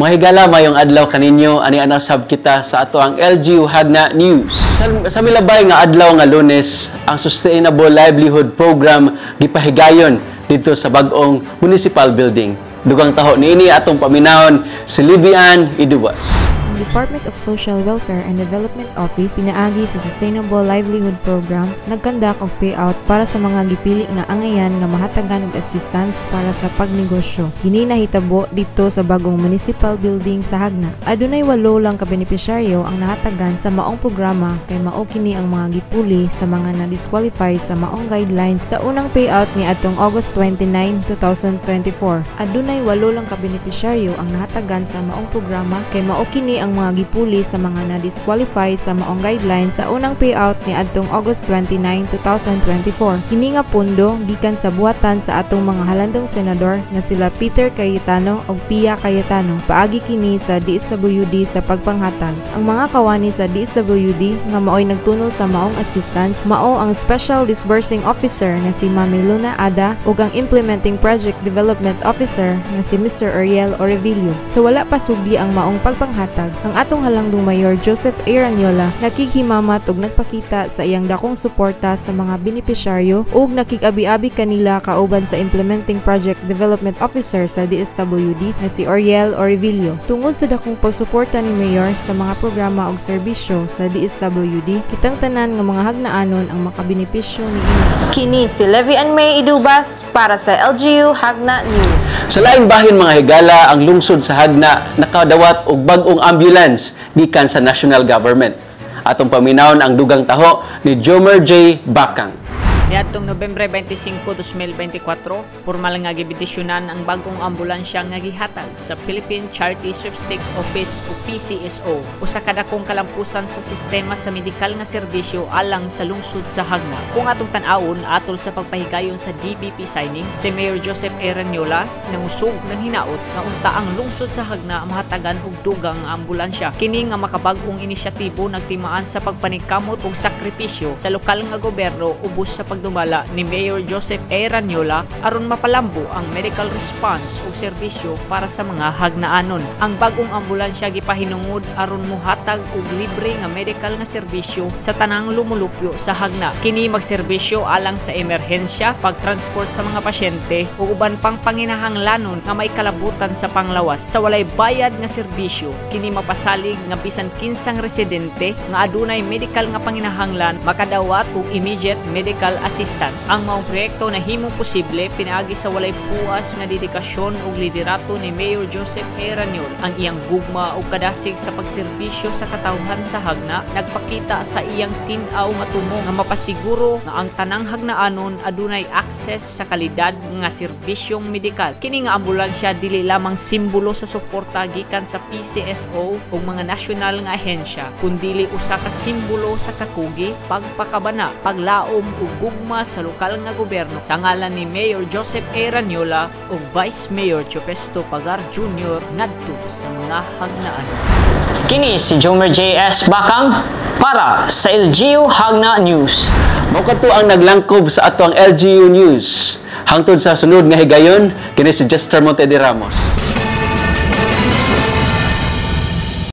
Mahigala mayong adlaw kaninyo ani anasab kita sa ato ang LGU Hagna News. Sa milabay nga adlaw nga Lunes, ang Sustainable Livelihood Program gipahigayon dito sa bag-ong municipal building. Dugang taho niini atong paminahon si Livian Idubas. Ang Department of Social Welfare and Development Office pinaagi sa Sustainable Livelihood Program nagkandak og payout para sa mga gipili nga angayan nga mahatagan og assistance para sa pagnegosyo. Kini nahitabo dito sa bagong municipal building sa Hagna. Adunay 8 lang ka benepisyaryo ang nahatagan sa maong programa kay mao kini ang mga gipuli sa mga na-disqualify sa maong guidelines sa unang payout ni atong August 29, 2024. Adunay 8 lang ka benepisyaryo ang nahatagan sa maong programa kay mao kini ang mga gipuli sa mga na-disqualify sa maong guidelines sa unang payout ni adtong August 29, 2024. Kini nga pondo gikan sa buhatan sa atong mga halandong senador nga sila Peter Cayetano ug Pia Cayetano. Paagi kini sa DSWD sa pagpanghatag. Ang mga kawani sa DSWD nga maoy nagtuno sa maong assistance mao ang Special Disbursing Officer nga si Mami Luna Ada ug ang Implementing Project Development Officer nga si Mr. Ariel Orevillo. Sa wala pa sugdi ang maong pagpanghatag, ang atong halangdong Mayor Joseph A. Ranyola nakikimamat ug nagpakita sa iyang dakong suporta sa mga benepisyaryo ug nakig-abi-abi kanila kauban sa Implementing Project Development Officer sa DSWD na si Ariel Orevillo. Tungod sa dakong pagsuporta ni Mayor sa mga programa ug serbisyo sa DSWD, kitang tanan nga mga hagnaanon ang makabenepisyo niini. Kini si Livian May Idubas para sa LGU Hagna News. Sa laing bahin mga higala, ang lungsod sa Hagna nakadawat og bag-ong ambulance gikan sa national government. Atong paminawon ang dugang taho ni Jomer J. Bakang. Niadtong Nobyembre 25, 2024, pormal nga gibidisyonan ang bagong ambulansya nga gihatag sa Philippine Charity Sweepstakes Office o PCSO, usa ka dakong kalampusan sa sistema sa medikal nga serbisyo alang sa lungsod sa Hagna. Kung atong tan-awon atol sa pagpahigayon sa DBP signing, si Mayor Joseph A. Ranyola nangusog ng hinaot nga unta ang lungsod sa Hagna mahatagan og dugang ambulansya. Kini nga makabag-ong inisyatibo nagtimaan sa pagpanikamot og sakripisyo sa lokal nga gobyerno ubos sa pagdumala ni Mayor Joseph A. Ranyola aron mapalambo ang medical response ug serbisyo para sa mga hagnaanon. Ang bagong ambulansya gipahinungod aron mohatag og libre nga medical nga serbisyo sa tanang lumulupyo sa Hagna. Kini magserbisyo alang sa emerhensya, pagtransport sa mga pasyente ug uban pang panginahanglanon nga may kalabutan sa panglawas sa walay bayad nga serbisyo. Kini mapasalig nga bisan kinsang residente nga adunay medical nga panginahanglan makadawat og immediate medical assistant. Ang maong proyekto na himong posible pinaagi sa walay puas nga dedikasyon ug liderato ni Mayor Joseph A. Ranyola. Ang iyang gugma ug kadasig sa pagserbisyo sa katawhan sa Hagna nagpakita sa iyang tin-aw nga tumo nga mapasiguro nga ang tanang hagnaanon adunay access sa kalidad nga serbisyong medikal. Kini nga ambulansya dili lamang simbolo sa suporta gikan sa PCSO ug mga nasyonal nga ahensya, kundi usa ka simbolo sa kakugi, pagpakabana, paglaom ug gugma sa lokal nga gobyerno sa ngalan ni Mayor Joseph A. Ranyola ug Vice Mayor Chopesto Pagar Jr. ngadto sa mga hagnaan. Kini si Jomer J.S. Bakang para sa LGU Hagna News. Mao kadto ang naglangkob sa ato ang LGU News. Hangtod sa sunod nga higayon, kini si Jester Monte de Ramos.